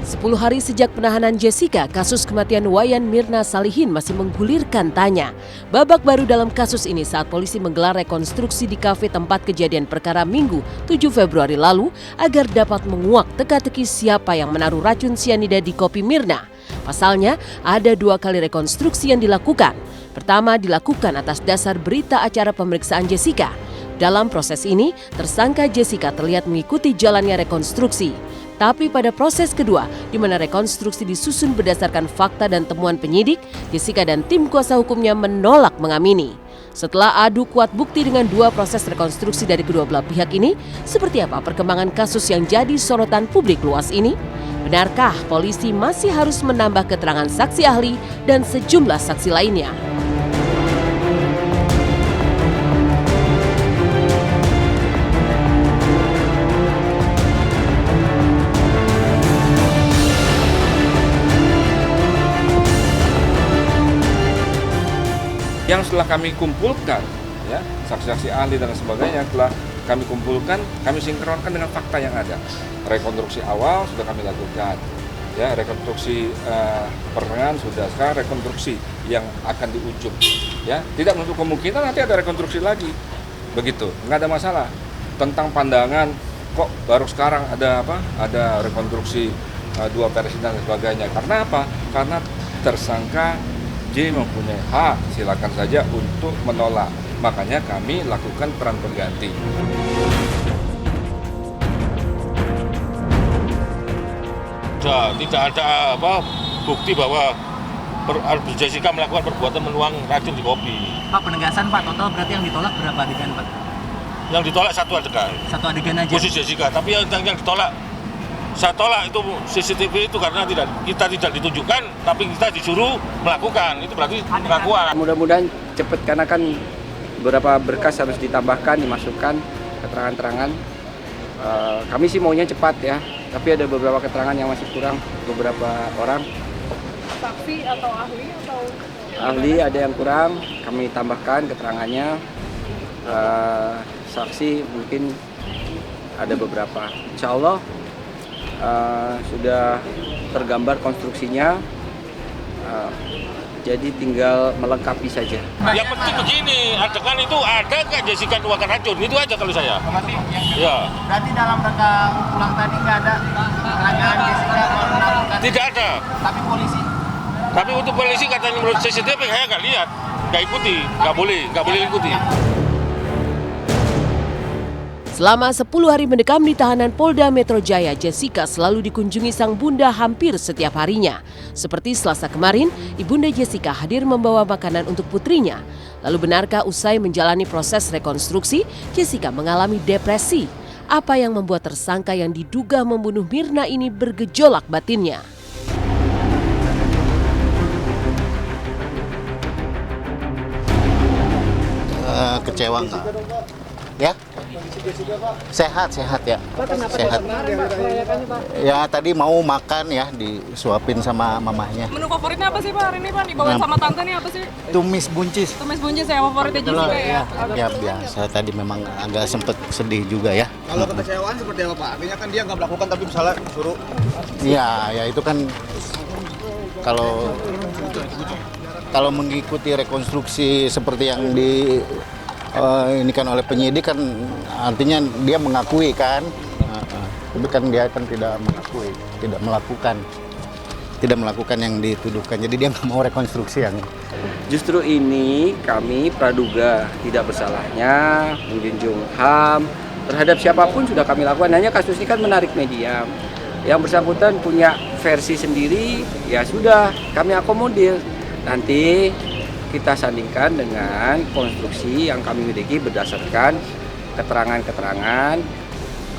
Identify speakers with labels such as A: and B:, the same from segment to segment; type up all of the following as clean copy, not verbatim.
A: 10 hari sejak penahanan Jessica, kasus kematian Wayan Mirna Salihin masih menggulirkan tanya. Babak baru dalam kasus ini saat polisi menggelar rekonstruksi di kafe tempat kejadian perkara Minggu 7 Februari lalu agar dapat menguak teka-teki siapa yang menaruh racun sianida di kopi Mirna. Pasalnya, ada 2 kali rekonstruksi yang dilakukan. Pertama dilakukan atas dasar berita acara pemeriksaan Jessica. Dalam proses ini, tersangka Jessica terlihat mengikuti jalannya rekonstruksi. Tapi pada proses kedua, di mana rekonstruksi disusun berdasarkan fakta dan temuan penyidik, Jessica dan tim kuasa hukumnya menolak mengamini. Setelah adu kuat bukti dengan 2 proses rekonstruksi dari kedua belah pihak ini, seperti apa perkembangan kasus yang jadi sorotan publik luas ini? Benarkah polisi masih harus menambah keterangan saksi ahli dan sejumlah saksi lainnya?
B: Yang setelah kami kumpulkan, ya, saksi-saksi ahli dan sebagainya telah kami kumpulkan, kami sinkronkan dengan fakta yang ada. Rekonstruksi awal sudah kami lakukan, ya, rekonstruksi pertengahan sudah, sekarang rekonstruksi yang akan di ujung, ya, tidak menutup kemungkinan nanti ada rekonstruksi lagi, begitu, nggak ada masalah. Tentang pandangan, kok baru sekarang ada apa? Ada rekonstruksi 2 versi dan sebagainya. Karena apa? Karena tersangka J mempunyai hak, silakan saja untuk menolak. Makanya kami lakukan peran pengganti.
C: Tidak ada bukti bahwa Jessica melakukan perbuatan menuang racun di kopi.
D: Pak, penegasan Pak, total berarti yang ditolak berapa adegan Pak?
C: Yang ditolak 1 adegan.
D: 1 adegan aja?
C: Khusus Jessica, tapi yang ditolak, saya tolak itu CCTV itu karena kita tidak ditunjukkan, tapi kita disuruh melakukan, itu berarti pengakuan.
E: Mudah-mudahan cepat karena kan beberapa berkas harus ditambahkan, dimasukkan keterangan-keterangan. Kami sih maunya cepat ya, tapi ada beberapa keterangan yang masih kurang, beberapa orang.
F: Saksi atau ahli atau?
E: Ahli ada yang kurang, kami tambahkan keterangannya. Saksi mungkin ada beberapa. Insya Allah sudah tergambar konstruksinya, jadi tinggal melengkapi saja.
C: Yang penting begini, adegan itu ada nggak Jessica nuangkan racun, itu aja kalau saya.
D: Berarti dalam reka ulang tadi nggak ada keterangan Jessica melakukan?
C: Tidak ada.
D: Tapi
C: untuk polisi katanya menurut CCTV saya nggak lihat, nggak ikuti, nggak boleh ikuti.
A: Selama 10 hari mendekam di tahanan Polda Metro Jaya, Jessica selalu dikunjungi sang bunda hampir setiap harinya. Seperti Selasa kemarin, ibunda Jessica hadir membawa makanan untuk putrinya. Lalu benarkah usai menjalani proses rekonstruksi, Jessica mengalami depresi? Apa yang membuat tersangka yang diduga membunuh Mirna ini bergejolak batinnya?
G: Kecewa enggak? Ya? Sehat ya. Sehat. Ya tadi mau makan ya, disuapin sama mamahnya.
F: Menu favoritnya apa sih Pak hari ini Pak? Dibawain sama tante nih apa sih?
G: Tumis buncis.
F: Tumis buncis ya favoritnya Jessica ya?
G: Ya biasa, tadi memang agak sempet sedih juga ya.
H: Kalau kekecewaan seperti apa Pak? Artinya kan dia nggak melakukan tapi misalnya suruh.
G: Iya, ya itu kan kalau mengikuti rekonstruksi seperti yang ini kan oleh penyidik kan artinya dia mengakui kan, tapi kan dia kan tidak mengakui, tidak melakukan yang dituduhkan, jadi dia nggak mau rekonstruksi yang.
E: Justru ini kami praduga tidak bersalahnya, menjunjung HAM terhadap siapapun sudah kami lakukan. Hanya kasus ini kan menarik media, yang bersangkutan punya versi sendiri, ya sudah kami akomodir. Nanti kita sandingkan dengan konstruksi yang kami miliki berdasarkan keterangan-keterangan,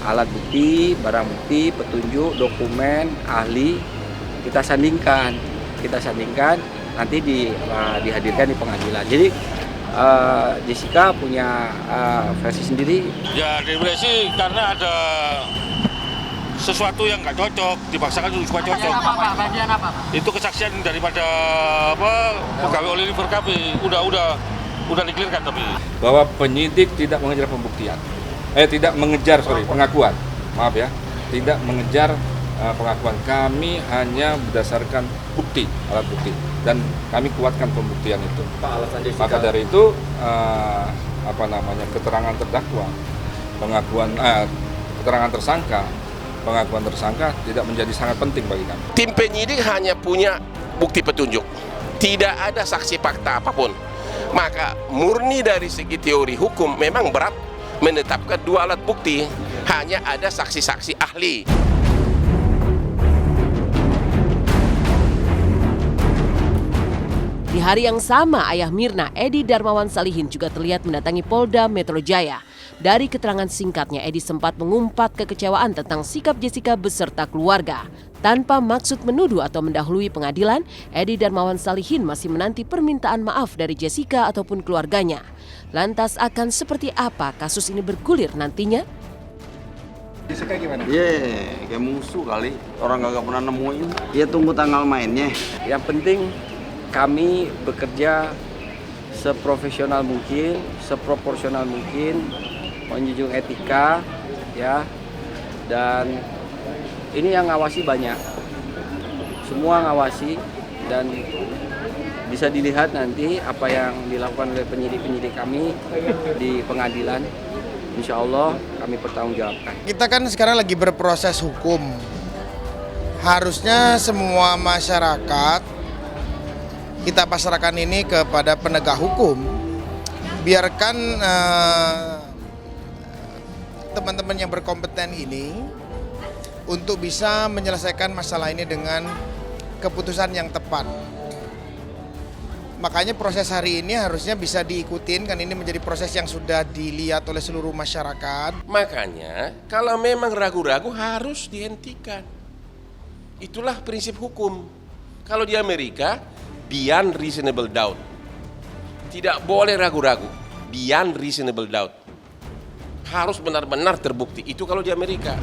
E: alat bukti, barang bukti, petunjuk, dokumen, ahli, kita sandingkan nanti dihadirkan di pengadilan. Jadi Jessica punya versi sendiri.
C: Ya depresi karena ada sesuatu yang nggak cocok, dipaksakan supaya cocok.
D: Bagian apa?
C: Itu kesaksian daripada pegawai Oliver Cafe, udah dikelirkan tapi.
B: Bahwa penyidik tidak mengejar pembuktian, tidak mengejar pengakuan, maaf ya, tidak mengejar pengakuan kami hanya berdasarkan bukti, alat bukti, dan kami kuatkan pembuktian itu. Maka dari itu keterangan terdakwa, keterangan pengakuan tersangka tidak menjadi sangat penting bagi kami.
I: Tim penyidik hanya punya bukti petunjuk, tidak ada saksi fakta apapun. Maka murni dari segi teori hukum memang berat menetapkan dua alat bukti, hanya ada saksi-saksi ahli.
A: Di hari yang sama, ayah Mirna, Edi Darmawan Salihin juga terlihat mendatangi Polda Metro Jaya. Dari keterangan singkatnya, Edi sempat mengumpat kekecewaan tentang sikap Jessica beserta keluarga. Tanpa maksud menuduh atau mendahului pengadilan, Edi Darmawan Salihin masih menanti permintaan maaf dari Jessica ataupun keluarganya. Lantas akan seperti apa kasus ini bergulir nantinya?
H: Jessica gimana?
J: Kayak musuh kali. Orang gak pernah nemuin. Ya tunggu tanggal mainnya.
E: Yang penting kami bekerja seprofesional mungkin, seproporsional mungkin, menjunjung etika, ya. Dan ini yang ngawasi banyak, semua ngawasi, dan bisa dilihat nanti apa yang dilakukan oleh penyidik-penyidik kami di pengadilan. Insya Allah kami pertanggungjawabkan.
H: Kita kan sekarang lagi berproses hukum. Harusnya semua masyarakat kita pasrahkan ini kepada penegak hukum. Biarkan teman-teman yang berkompeten ini untuk bisa menyelesaikan masalah ini dengan keputusan yang tepat. Makanya proses hari ini harusnya bisa diikutin, kan ini menjadi proses yang sudah dilihat oleh seluruh masyarakat.
I: Makanya kalau memang ragu-ragu harus dihentikan. Itulah prinsip hukum. Kalau di Amerika, beyond reasonable doubt. Tidak boleh ragu-ragu, beyond reasonable doubt. Harus benar-benar terbukti. Itu kalau di Amerika.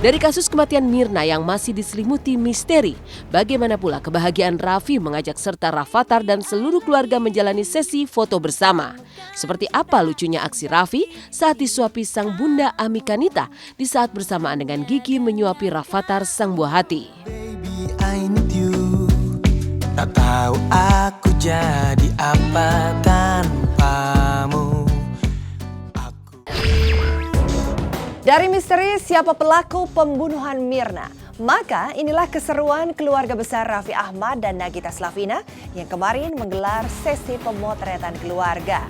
A: Dari kasus kematian Mirna yang masih diselimuti misteri, bagaimana pula kebahagiaan Raffi mengajak serta Rafathar dan seluruh keluarga menjalani sesi foto bersama. Seperti apa lucunya aksi Raffi saat disuapi sang bunda Ami Kanita di saat bersamaan dengan Gigi menyuapi Rafathar sang buah hati.
K: Baby, I need you. Tak tahu aku jadi apa tanpamu.
L: Dari misteri siapa pelaku pembunuhan Mirna, maka inilah keseruan keluarga besar Raffi Ahmad dan Nagita Slavina yang kemarin menggelar sesi pemotretan keluarga.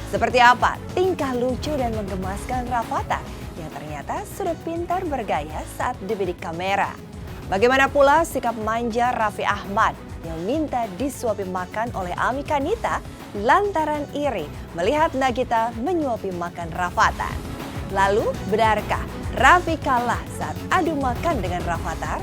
L: Seperti apa tingkah lucu dan menggemaskan Rafathar yang ternyata sudah pintar bergaya saat dibidik kamera. Bagaimana pula sikap manja Raffi Ahmad yang minta disuapi makan oleh Ami Kanita lantaran iri melihat Nagita menyuapi makan Rafathar. Lalu, benarkah Raffi kalah saat adu makan dengan Rafathar?